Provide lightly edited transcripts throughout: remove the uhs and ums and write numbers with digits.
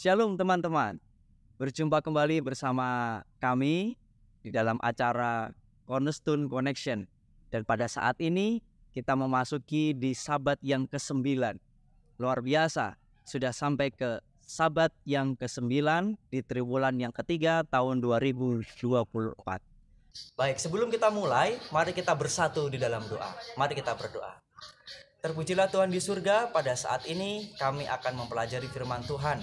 Shalom teman-teman, berjumpa kembali bersama kami di dalam acara Cornerstone Connection. Dan pada saat ini kita memasuki di Sabat yang ke-9. Luar biasa, sudah sampai ke Sabat yang ke-9 di triwulan yang ketiga tahun 2024. Baik, sebelum kita mulai, mari kita bersatu di dalam doa. Mari kita berdoa. Terpujilah Tuhan di surga, pada saat ini kami akan mempelajari firman Tuhan.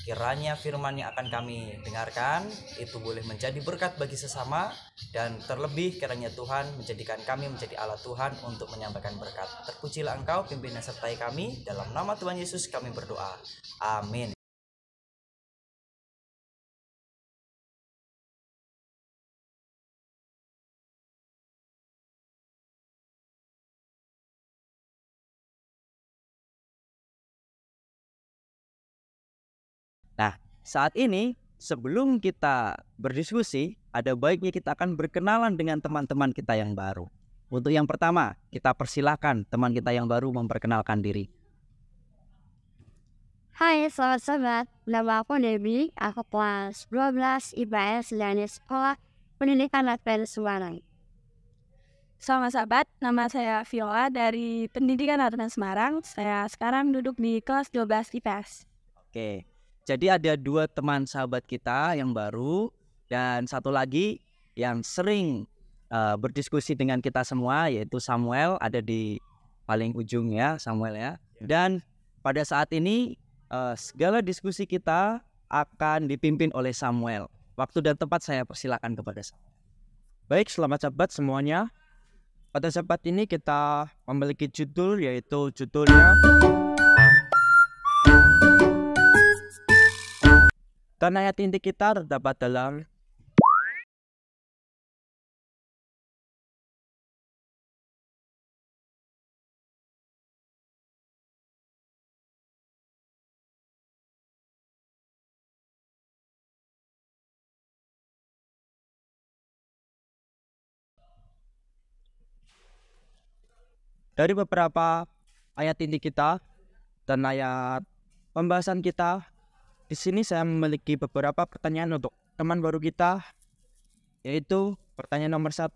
Kiranya firman yang akan kami dengarkan itu boleh menjadi berkat bagi sesama, dan terlebih kiranya Tuhan menjadikan kami menjadi alat Tuhan untuk menyampaikan berkat. Terpujilah Engkau, pimpin dan sertai kami, dalam nama Tuhan Yesus kami berdoa. Amin. Nah, saat ini sebelum kita berdiskusi, ada baiknya kita akan berkenalan dengan teman-teman kita yang baru. Untuk yang pertama, kita persilakan teman kita yang baru memperkenalkan diri. Hai, selamat sobat. Nama aku Debbie. Aku kelas 12 IPS dari Sekolah Pendidikan Advent Semarang. Selamat sahabat, nama saya Viola dari Pendidikan Advent Semarang. Saya sekarang duduk di kelas 12 IPS. Oke, jadi ada dua teman sahabat kita yang baru dan satu lagi yang sering berdiskusi dengan kita semua, yaitu Samuel, ada di paling ujung ya, Samuel ya. Dan pada saat ini segala diskusi kita akan dipimpin oleh Samuel. Waktu dan tempat saya persilakan kepada Samuel. Baik, selamat sahabat semuanya. Pada sahabat ini kita memiliki judul, yaitu judulnya dan ayat inti kita terdapat dalam dari beberapa ayat inti kita dan ayat pembahasan kita. Di sini saya memiliki beberapa pertanyaan untuk teman baru kita, yaitu pertanyaan nomor 1,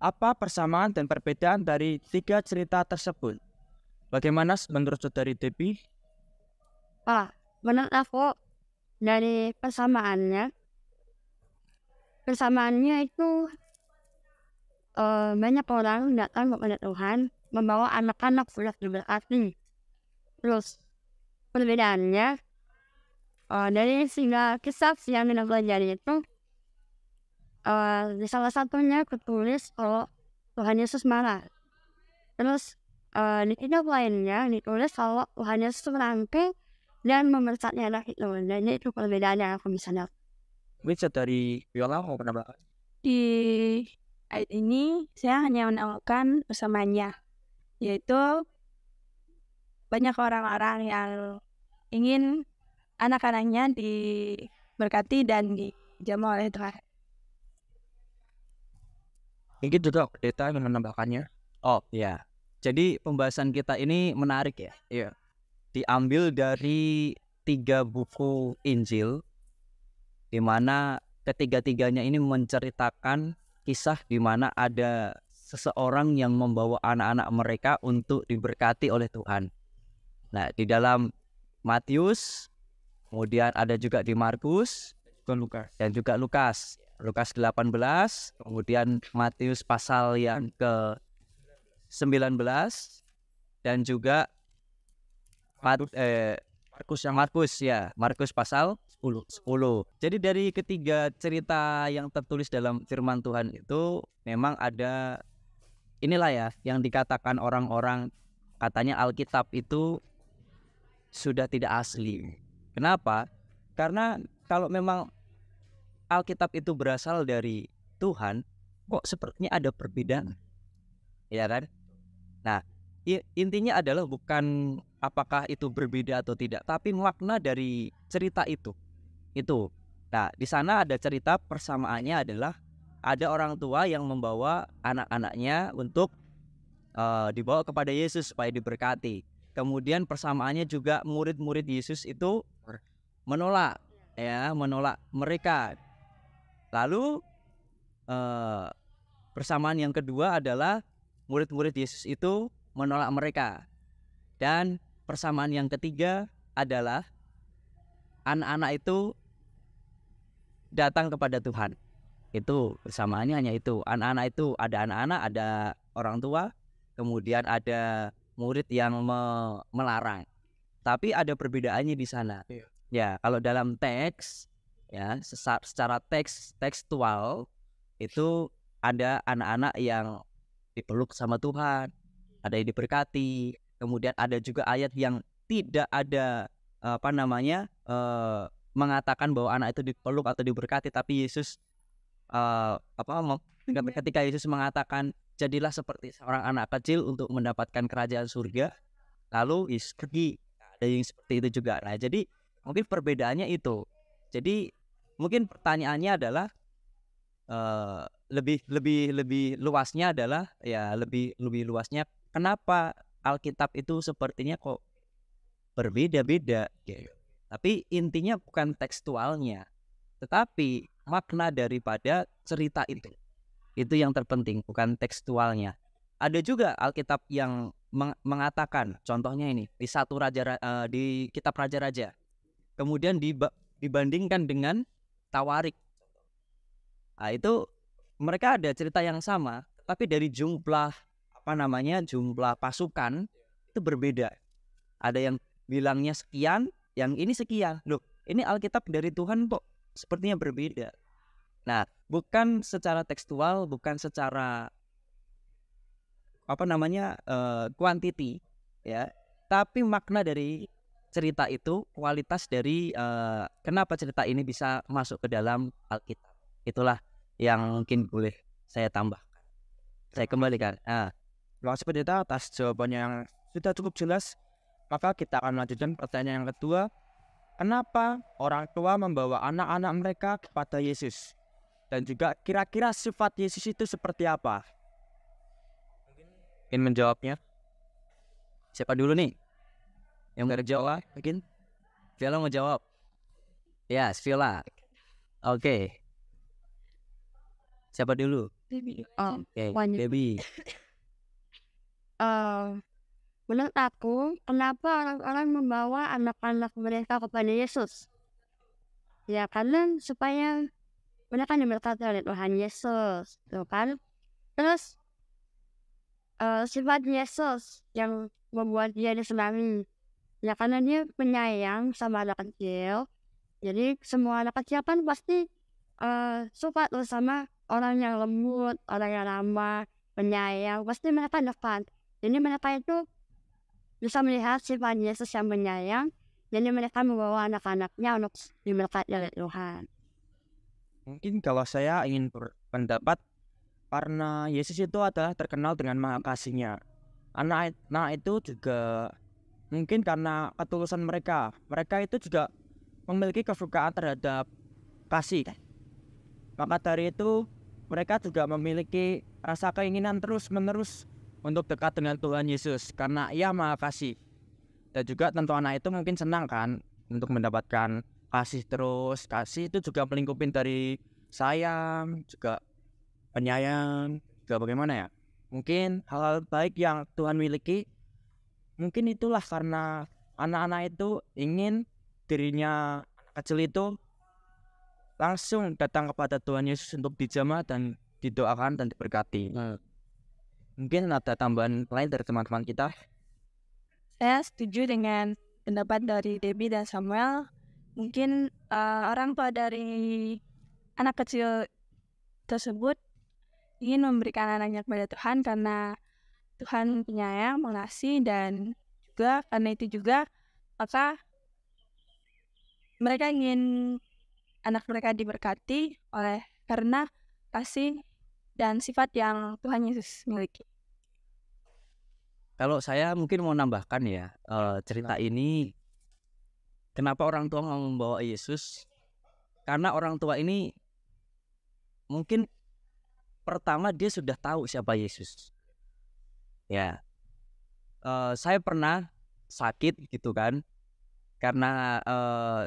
apa persamaan dan perbedaan dari 3 cerita tersebut? Bagaimana menurut saudari Debbie? Menurut aku dari persamaannya itu banyak orang datang kepada Tuhan membawa anak-anak sudah diberkati. Terus perbedaannya dari singgah kisah yang kita pelajari itu di salah satunya ketulis kalau Tuhan Yesus marah. Terus di kitab lainnya ditulis kalau Tuhan Yesus merangkai dan memersatnya anak itu. Dan itu perbedaan yang aku bisa dapat. Bisa dari Viola mau penambahkan? Di ayat ini saya hanya menemukan persamaannya, yaitu banyak orang-orang yang ingin anak-anaknya diberkati dan dijamah oleh Tuhan. Mungkin juga pendeta yang menambahkannya. Oh ya, jadi pembahasan kita ini menarik ya. Iya. Diambil dari 3 buku Injil, di mana ketiga-tiganya ini menceritakan kisah di mana ada seseorang yang membawa anak-anak mereka untuk diberkati oleh Tuhan. Nah, di dalam Matius, kemudian ada juga di Markus dan juga Lukas. Lukas 18, kemudian Matius pasal yang ke-19, dan juga Markus pasal 10. Jadi dari ketiga cerita yang tertulis dalam firman Tuhan itu memang ada, inilah ya yang dikatakan orang-orang, katanya Alkitab itu sudah tidak asli. Kenapa? Karena kalau memang Alkitab itu berasal dari Tuhan, kok sepertinya ada perbedaan, ya kan? Nah, intinya adalah bukan apakah itu berbeda atau tidak, tapi makna dari cerita itu. Nah, di sana ada cerita persamaannya adalah ada orang tua yang membawa anak-anaknya untuk dibawa kepada Yesus supaya diberkati. Kemudian persamaannya juga murid-murid Yesus itu menolak mereka. Lalu persamaan yang kedua adalah murid-murid Yesus itu menolak mereka. Dan persamaan yang ketiga adalah anak-anak itu datang kepada Tuhan. Itu persamaannya hanya itu. Anak-anak itu ada anak-anak, ada orang tua, kemudian ada murid yang melarang. Tapi ada perbedaannya di sana. Ya, kalau dalam teks, ya secara tekstual itu ada anak-anak yang dipeluk sama Tuhan, ada yang diberkati. Kemudian ada juga ayat yang tidak ada mengatakan bahwa anak itu dipeluk atau diberkati, tapi Yesus ketika Yesus mengatakan jadilah seperti seorang anak kecil untuk mendapatkan kerajaan surga, lalu Yesus pergi. Ada yang seperti itu juga. Nah, jadi mungkin perbedaannya itu. Jadi mungkin pertanyaannya adalah lebih luasnya adalah lebih luasnya kenapa Alkitab itu sepertinya kok berbeda-beda gitu. Tapi intinya bukan tekstualnya, tetapi makna daripada cerita itu yang terpenting, bukan tekstualnya. Ada juga Alkitab yang mengatakan, contohnya ini di di kitab Raja-Raja, kemudian dibandingkan dengan Tawarik. Nah, itu mereka ada cerita yang sama, tapi dari jumlah pasukan itu berbeda. Ada yang bilangnya sekian, yang ini sekian. Loh, ini Alkitab dari Tuhan kok sepertinya berbeda. Nah, bukan secara tekstual, bukan secara kuantiti, ya, tapi makna dari cerita itu, kualitas dari kenapa cerita ini bisa masuk ke dalam Alkitab. Itulah yang mungkin boleh saya tambahkan. Saya kembalikan. Terima kasih pendeta atas jawabannya yang sudah cukup jelas. Maka kita akan melanjutkan pertanyaan yang kedua. Kenapa orang tua membawa anak-anak mereka kepada Yesus? Dan juga kira-kira sifat Yesus itu seperti apa? Ingin menjawabnya? Siapa dulu nih? Yang nggak jawab? Mungkin Viola mau jawab? Ya, Viola. Oke. Siapa dulu? Debbie. Menurut aku, kenapa orang-orang membawa anak-anak mereka kepada Yesus? Ya, karena supaya mereka diberkati oleh Tuhan Yesus, tuh kan? Terus sifat Yesus yang membuat dia disenangi, ya karena dia penyayang sama anak kecil. Jadi semua anak kecil kan pasti suka tuh sama orang yang lembut, orang yang ramah, penyayang. Pasti mereka dekat. Jadi mereka itu bisa melihat sifat Yesus yang menyayang. Jadi mereka membawa anak-anaknya untuk diberkati oleh Tuhan. Mungkin kalau saya ingin berpendapat, karena Yesus itu adalah terkenal dengan maha kasihnya. Anak itu juga mungkin karena ketulusan mereka. Mereka itu juga memiliki kesukaan terhadap kasih. Maka dari itu mereka juga memiliki rasa keinginan terus-menerus untuk dekat dengan Tuhan Yesus karena Ia maha kasih. Dan juga tentu anak itu mungkin senang kan untuk mendapatkan kasih terus. Kasih itu juga melingkupin dari sayang, juga penyayang, juga bagaimana ya? Mungkin hal-hal baik yang Tuhan miliki, mungkin itulah karena anak-anak itu ingin dirinya anak kecil itu langsung datang kepada Tuhan Yesus untuk dijamah dan didoakan dan diberkati. Mungkin ada tambahan lain dari teman-teman kita? Saya setuju dengan pendapat dari Debbie dan Samuel. Mungkin orang tua dari anak kecil tersebut ingin memberikan anaknya kepada Tuhan karena Tuhan penyayang, mengasihi, dan juga karena itu juga maka mereka ingin anak mereka diberkati oleh karena kasih dan sifat yang Tuhan Yesus miliki. Kalau saya mungkin mau nambahkan ya, cerita ini kenapa orang tua mau membawa Yesus? Karena orang tua ini mungkin pertama dia sudah tahu siapa Yesus. Ya, saya pernah sakit gitu kan, karena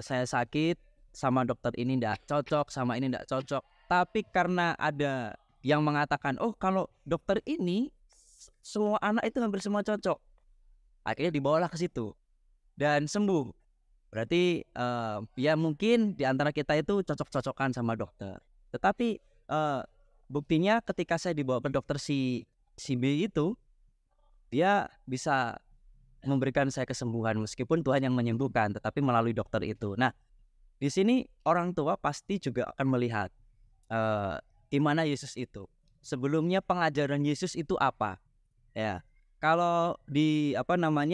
saya sakit, sama dokter ini ndak cocok, sama ini ndak cocok. Tapi karena ada yang mengatakan, oh kalau dokter ini semua anak itu hampir semua cocok, akhirnya dibawalah ke situ dan sembuh. Berarti ya mungkin di antara kita itu cocok-cocokan sama dokter. Tetapi buktinya ketika saya dibawa ke dokter si B itu, dia bisa memberikan saya kesembuhan meskipun Tuhan yang menyembuhkan, tetapi melalui dokter itu. Nah, di sini orang tua pasti juga akan melihat gimana Yesus itu. Sebelumnya pengajaran Yesus itu apa? Ya, kalau di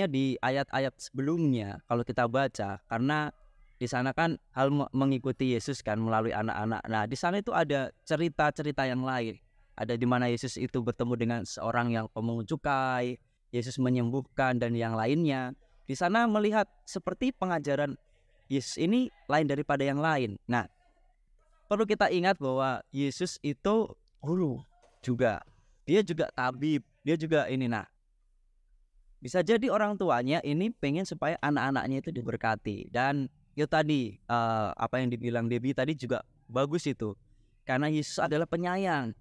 di ayat-ayat sebelumnya kalau kita baca, karena di sana kan hal mengikuti Yesus kan melalui anak-anak. Nah, di sana itu ada cerita-cerita yang lain. Ada di mana Yesus itu bertemu dengan seorang yang pemungut cukai, Yesus menyembuhkan dan yang lainnya. Di sana melihat seperti pengajaran Yesus ini lain daripada yang lain. Nah, perlu kita ingat bahwa Yesus itu guru juga. Dia juga tabib, dia juga ini. Nah, bisa jadi orang tuanya ini pengen supaya anak-anaknya itu diberkati. Dan itu tadi apa yang dibilang Debbie tadi juga bagus itu. Karena Yesus adalah penyayang.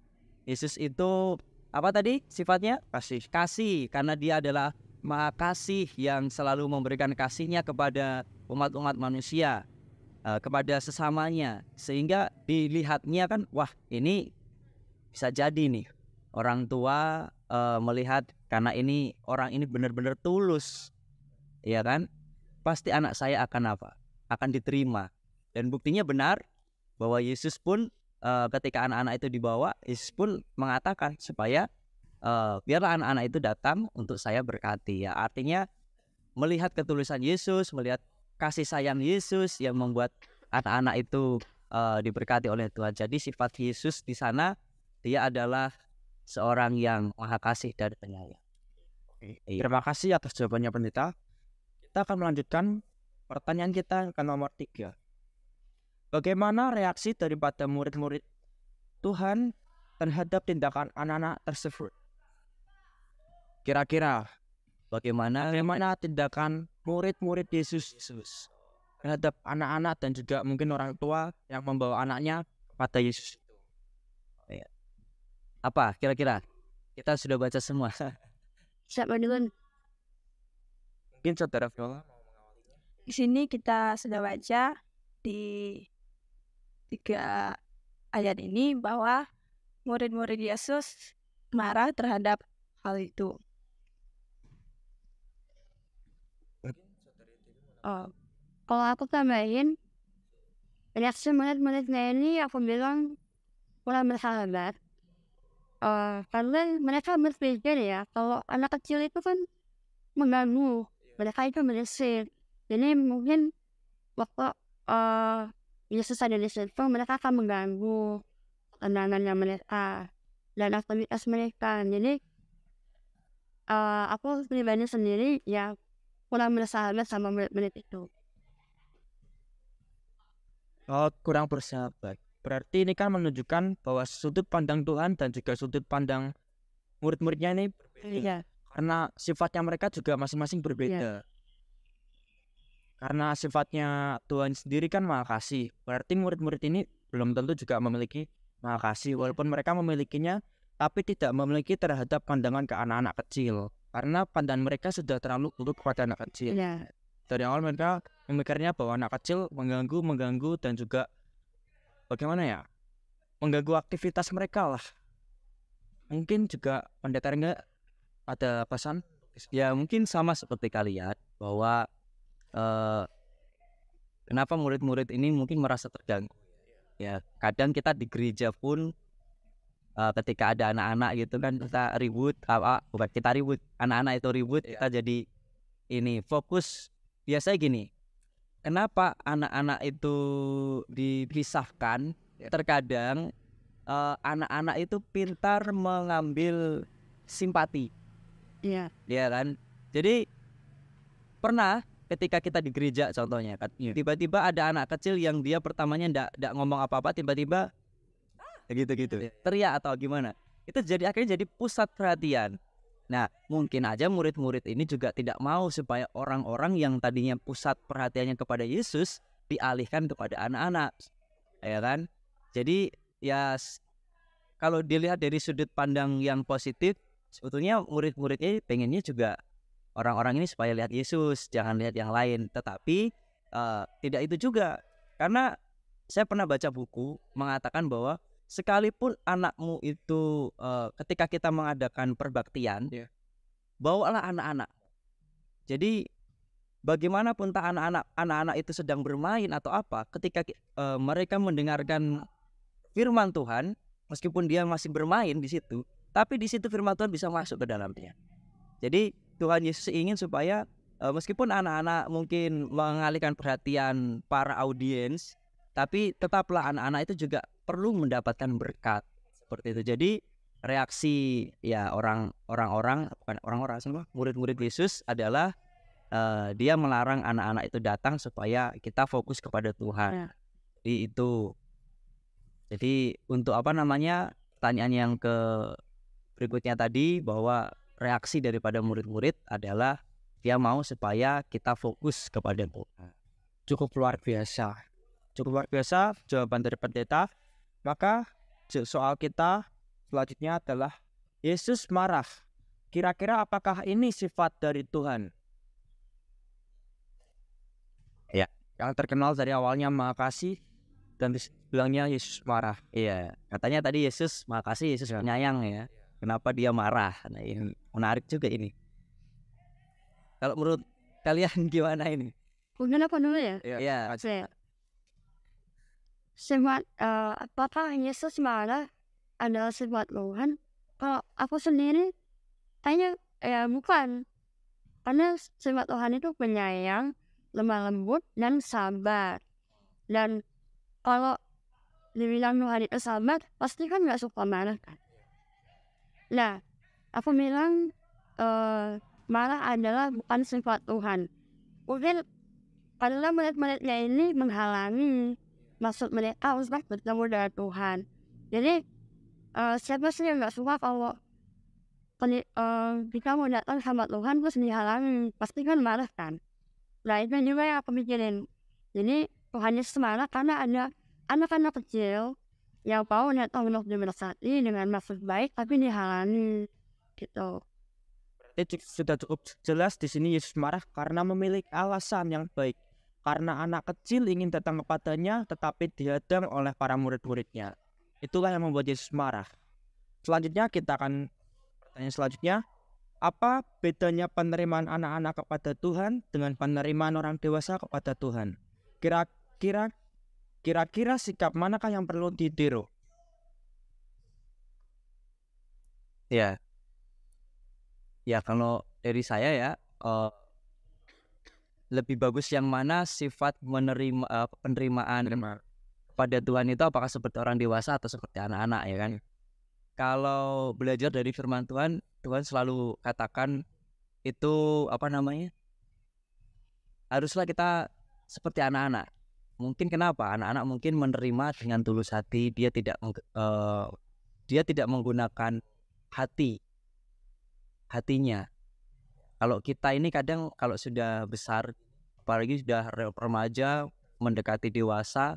Yesus itu apa tadi sifatnya? Kasih. Karena dia adalah Maha Kasih yang selalu memberikan kasihnya kepada umat-umat manusia, kepada sesamanya. Sehingga dilihatnya kan, wah ini bisa jadi nih orang tua melihat karena ini orang ini benar-benar tulus, ya kan? Pasti anak saya akan apa? Akan diterima. Dan buktinya benar bahwa Yesus pun ketika anak-anak itu dibawa, Yesus pun mengatakan supaya biarlah anak-anak itu datang untuk saya berkati. Ya, artinya melihat ketulusan Yesus, melihat kasih sayang Yesus yang membuat anak-anak itu diberkati oleh Tuhan. Jadi sifat Yesus di sana, dia adalah seorang yang maha kasih dan penyayang. Terima kasih atas jawabannya pendeta. Kita akan melanjutkan pertanyaan kita ke nomor 3. Bagaimana reaksi daripada murid-murid Tuhan terhadap tindakan anak-anak tersebut? Kira-kira bagaimana tindakan murid-murid Yesus terhadap anak-anak dan juga mungkin orang tua yang membawa anaknya kepada Yesus? Apa kira-kira? Kita sudah baca semua. Siapa duluan? Mungkin saudara Viola mau mengawalinya. Di sini kita sudah baca di 3 ayat ini bahwa murid-murid Yesus marah terhadap hal itu. Kalau aku tambahin, reaksi murid-muridnya ini aku bilang kurang bersahabat. Karena mereka berpikir ya, kalau anak kecil itu kan mengganggu, mereka itu berisik. Jadi mungkin waktu Yesus ada di situ, mereka akan mengganggu ketenangannya mereka dan aktivitas mereka. Jadi aku pribadi sendiri ya kurang bersahabat sama murid-murid itu. Kurang bersahabat. Berarti ini kan menunjukkan bahwa sudut pandang Tuhan dan juga sudut pandang murid-muridnya ini berbeda. Iya. Karena sifatnya mereka juga masing-masing berbeda. Karena sifatnya Tuhan sendiri kan maha kasih. Berarti murid-murid ini belum tentu juga memiliki maha kasih. Walaupun mereka memilikinya, tapi tidak memiliki terhadap pandangan ke anak-anak kecil. Karena pandangan mereka sudah terlalu buruk kepada anak kecil. Iya. Dari awal mereka memikirnya bahwa anak kecil mengganggu dan juga bagaimana ya, mengganggu aktivitas mereka lah. Mungkin juga pendeta enggak ada pesan? Ya mungkin sama seperti kalian bahwa kenapa murid-murid ini mungkin merasa terganggu. Ya kadang kita di gereja pun ketika ada anak-anak gitu kan kita ribut, bukan kita ribut, anak-anak itu ribut, kita jadi ini fokus. Biasanya gini, kenapa anak-anak itu dipisahkan? Terkadang anak-anak itu pintar mengambil simpati. Iya. Ya kan? Jadi pernah ketika kita di gereja contohnya kan, tiba-tiba ada anak kecil yang dia pertamanya ndak ngomong apa-apa, tiba-tiba gitu-gitu teriak atau gimana. Itu jadi akhirnya jadi pusat perhatian. Nah, mungkin aja murid-murid ini juga tidak mau supaya orang-orang yang tadinya pusat perhatiannya kepada Yesus dialihkan kepada anak-anak, ya kan? Jadi ya kalau dilihat dari sudut pandang yang positif, sebetulnya murid-muridnya pengennya juga orang-orang ini supaya lihat Yesus, jangan lihat yang lain. Tetapi tidak itu juga, karena saya pernah baca buku mengatakan bahwa sekalipun anakmu itu ketika kita mengadakan perbaktian, bawalah anak-anak. Jadi bagaimanapun anak-anak itu sedang bermain atau apa, ketika mereka mendengarkan firman Tuhan, meskipun dia masih bermain di situ, tapi di situ firman Tuhan bisa masuk ke dalamnya. Jadi Tuhan Yesus ingin supaya meskipun anak-anak mungkin mengalihkan perhatian para audiens, tapi tetaplah anak-anak itu juga perlu mendapatkan berkat seperti itu. Jadi reaksi ya murid-murid Yesus adalah dia melarang anak-anak itu datang supaya kita fokus kepada Tuhan. Jadi itu. Jadi untuk pertanyaan yang berikutnya tadi, bahwa reaksi daripada murid-murid adalah dia mau supaya kita fokus kepada Tuhan. Cukup luar biasa jawaban dari pendeta. Maka soal kita selanjutnya adalah Yesus marah. Kira-kira apakah ini sifat dari Tuhan? Ya, yang terkenal dari awalnya makasih dan bilangnya Yesus marah. Iya, katanya tadi Yesus makasih, Yesus penyayang ya. Kenapa dia marah? Nah, ini menarik juga ini. Kalau menurut kalian gimana ini? Mungkin apa dulu ya? Iya. Sifat apakah Yesus marah adalah sifat Tuhan? Kalau aku sendiri kayaknya bukan. Karena sifat Tuhan itu penyayang, lemah lembut, dan sabar. Dan kalau dibilang Tuhan itu sabar, pasti kan gak suka marah kan. Nah, aku bilang marah adalah bukan sifat Tuhan. Mungkin karena murid-muridnya ini menghalangi maksud mereka untuk bertemu dengan Tuhan. Jadi siapa sih yang gak suka kalau kita mau datang sama Tuhan terus dihalangi, pasti kan marah kan. Nah itu juga yang aku pikirin. Jadi Tuhan Yesus marah karena ada anak-anak kecil yang mau datang untuk diberkati dengan maksud baik tapi dihalangi gitu. Jadi sudah cukup jelas di sini Yesus marah karena memiliki alasan yang baik. Karena anak kecil ingin datang kepadanya tetapi dihadang oleh para murid-muridnya. Itulah yang membuat Yesus marah. Selanjutnya kita akan pertanyaan selanjutnya. Apa bedanya penerimaan anak-anak kepada Tuhan dengan penerimaan orang dewasa kepada Tuhan? Kira-kira sikap manakah yang perlu ditiru? Ya, kalau dari saya ya, lebih bagus yang mana sifat penerimaan pada Tuhan itu, apakah seperti orang dewasa atau seperti anak-anak ya kan? Kalau belajar dari firman Tuhan, Tuhan selalu katakan itu haruslah kita seperti anak-anak. Mungkin kenapa? Anak-anak mungkin menerima dengan tulus hati, dia tidak menggunakan hatinya. Kalau kita ini kadang kalau sudah besar, apalagi sudah remaja mendekati dewasa,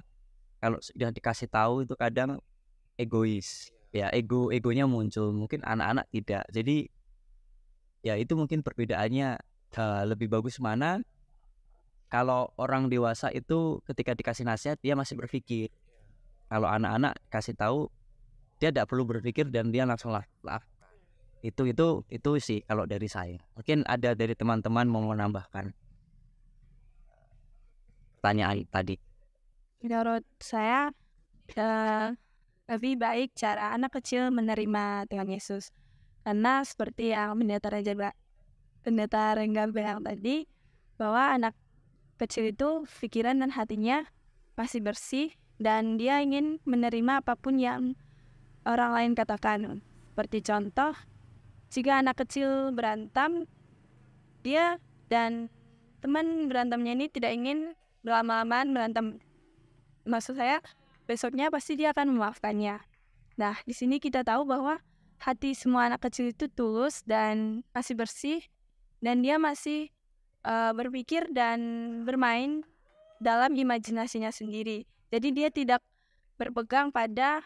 kalau sudah dikasih tahu itu kadang egois. Ya, egonya muncul. Mungkin anak-anak tidak. Jadi ya itu mungkin perbedaannya. Lebih bagus mana kalau orang dewasa itu ketika dikasih nasihat dia masih berpikir. Kalau anak-anak kasih tahu dia tidak perlu berpikir dan dia langsung lah. Itu sih kalau dari saya. Mungkin ada dari teman-teman mau menambahkan pertanyaan tadi. Menurut saya lebih baik cara anak kecil menerima Tuhan Yesus, karena seperti yang pendeta Rengga bilang tadi, bahwa anak kecil itu pikiran dan hatinya masih bersih dan dia ingin menerima apapun yang orang lain katakan. Seperti contoh, jika anak kecil berantem, dia dan teman berantemnya ini tidak ingin berlama-lamaan berantem. Maksud saya, besoknya pasti dia akan memaafkannya. Nah, di sini kita tahu bahwa hati semua anak kecil itu tulus dan masih bersih, dan dia masih berpikir dan bermain dalam imajinasinya sendiri. Jadi dia tidak berpegang pada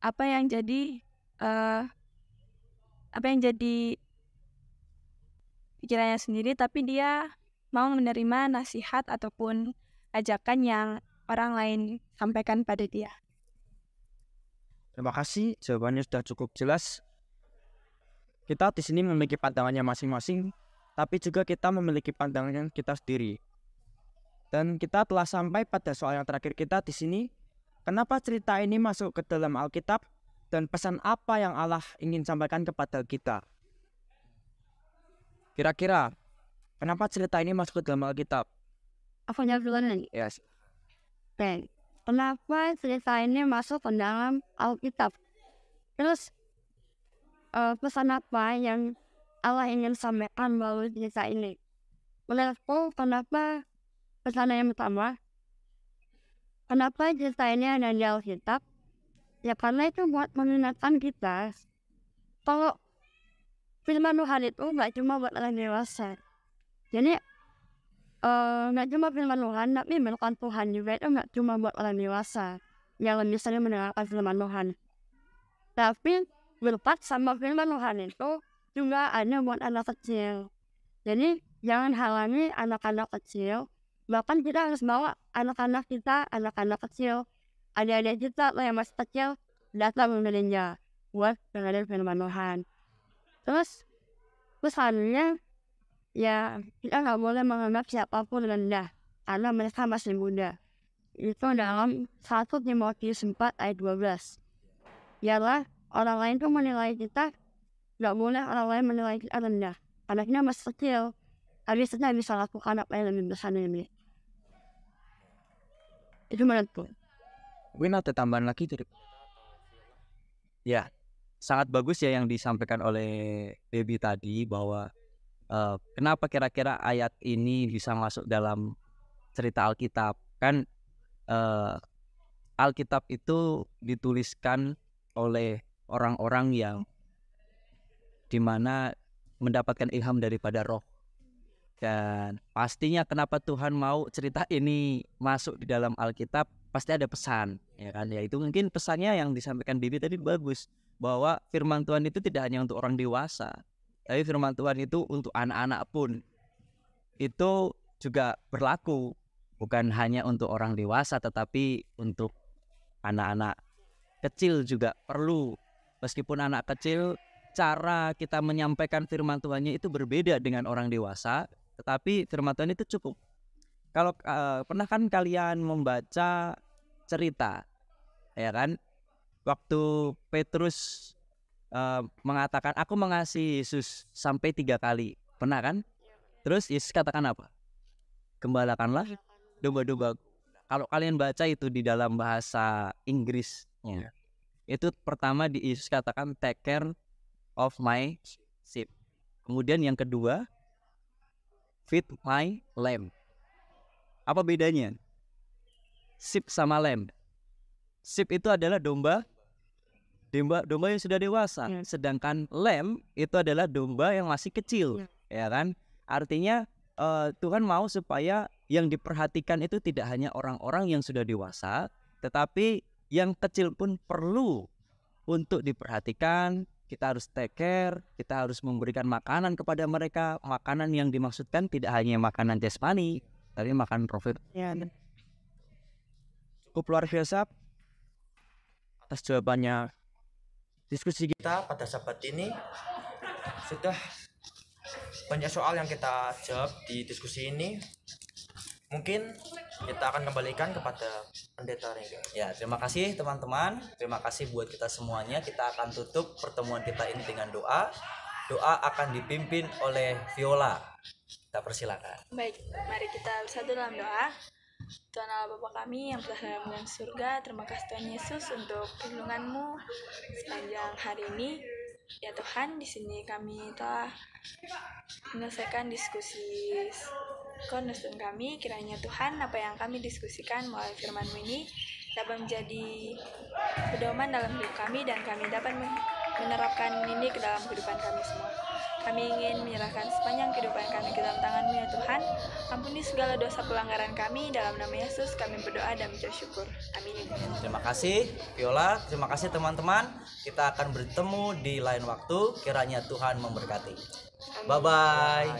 apa yang jadi pikirannya sendiri, tapi dia mau menerima nasihat ataupun ajakan yang orang lain sampaikan pada dia. Terima kasih, jawabannya sudah cukup jelas. Kita di sini memiliki pandangannya masing-masing, tapi juga kita memiliki pandangan kita sendiri. Dan kita telah sampai pada soal yang terakhir kita di sini. Kenapa cerita ini masuk ke dalam Alkitab dan pesan apa yang Allah ingin sampaikan kepada kita? Kira-kira kenapa cerita ini masuk ke dalam Alkitab? Aku jawab dulu nih. Yes. Oke. Kenapa cerita ini masuk ke dalam Alkitab? Terus pesan apa yang Allah ingin sampaikan melalui cerita ini? Menurutku, kenapa pesan yang pertama? Kenapa cerita ini ada di Alkitab? Ya karena itu buat mengingatkan kita kalau firman Tuhan itu nggak cuma buat orang dewasa. Jadi nggak cuma firman Tuhan, tapi berkat Tuhan juga itu nggak cuma buat orang dewasa yang lebih sering mendengarkan firman Tuhan. Tapi berkat sama firman Tuhan itu juga ada buat anak kecil. Jadi jangan halangi anak-anak kecil. Bahkan kita harus bawa anak-anak kita, anak-anak kecil, adik-adik kita yang masih kecil datang ke gereja buat dengerin firman Tuhan. Terus pesannya, ya kita nggak boleh menganggap siapapun rendah karena mereka masih muda. Itu dalam 1 Timotius 4 ayat 12. Biarlah orang lain tuh menilai kita, nggak boleh orang lain menilai kita rendah karena kita masih kecil. Habis kita bisa lakukan apa yang lebih besar dari ini. Itu menurutku. Mungkin ada tambahan lagi dari... Ya, sangat bagus ya yang disampaikan oleh Debbie tadi bahwa kenapa kira-kira ayat ini bisa masuk dalam cerita Alkitab. Kan Alkitab itu dituliskan oleh orang-orang yang dimana mendapatkan ilham daripada Roh. Dan pastinya kenapa Tuhan mau cerita ini masuk di dalam Alkitab, pasti ada pesan, ya kan? Ya itu mungkin pesannya yang disampaikan Bibi tadi bagus, bahwa firman Tuhan itu tidak hanya untuk orang dewasa, tapi firman Tuhan itu untuk anak-anak pun. Itu juga berlaku, bukan hanya untuk orang dewasa, tetapi untuk anak-anak kecil juga perlu. Meskipun anak kecil, cara kita menyampaikan firman Tuhannya itu berbeda dengan orang dewasa, tetapi firman Tuhan itu cukup. Kalau pernah kan kalian membaca cerita, ya kan? Waktu Petrus mengatakan, aku mengasihi Yesus sampai 3 kali. Pernah kan? Terus Yesus katakan apa? Gembalakanlah domba-domba. Kalau kalian baca itu di dalam bahasa Inggrisnya, itu pertama Yesus katakan, take care of my sheep. Kemudian yang kedua, feed my lamb. Apa bedanya? Sheep sama lamb. Sheep itu adalah domba yang sudah dewasa. Sedangkan lamb itu adalah domba yang masih kecil, ya kan? Artinya Tuhan mau supaya yang diperhatikan itu tidak hanya orang-orang yang sudah dewasa, tetapi yang kecil pun perlu untuk diperhatikan. Kita harus take care, kita harus memberikan makanan kepada mereka. Makanan yang dimaksudkan tidak hanya makanan jasmani, tapi makanan rohani. Cukup luar biasa atas jawabannya. Diskusi kita pada sahabat ini sudah banyak soal yang kita jawab di diskusi ini. Mungkin kita akan kembalikan kepada Pendeta Rengga. Ya, terima kasih teman-teman. Terima kasih buat kita semuanya. Kita akan tutup pertemuan kita ini dengan doa. Doa akan dipimpin oleh Viola. Kita persilakan. Baik, mari kita bersatu dalam doa. Tuhan Allah Bapa kami yang telah dalam surga, terima kasih Tuhan Yesus untuk perlindungan-Mu sepanjang hari ini. Ya Tuhan, di sini kami telah menyelesaikan diskusi cornerstone kami. Kiranya Tuhan, apa yang kami diskusikan melalui firman-Mu ini dapat menjadi pedoman dalam hidup kami, dan kami dapat menerapkan ini ke dalam kehidupan kami semua. Kami ingin menyerahkan sepanjang kehidupan kami ke dalam tangan-Mu ya Tuhan. Ampuni segala dosa pelanggaran kami, dalam nama Yesus kami berdoa dan mengucap syukur. Amin. Terima kasih Viola, terima kasih teman-teman. Kita akan bertemu di lain waktu. Kiranya Tuhan memberkati. Bye-bye.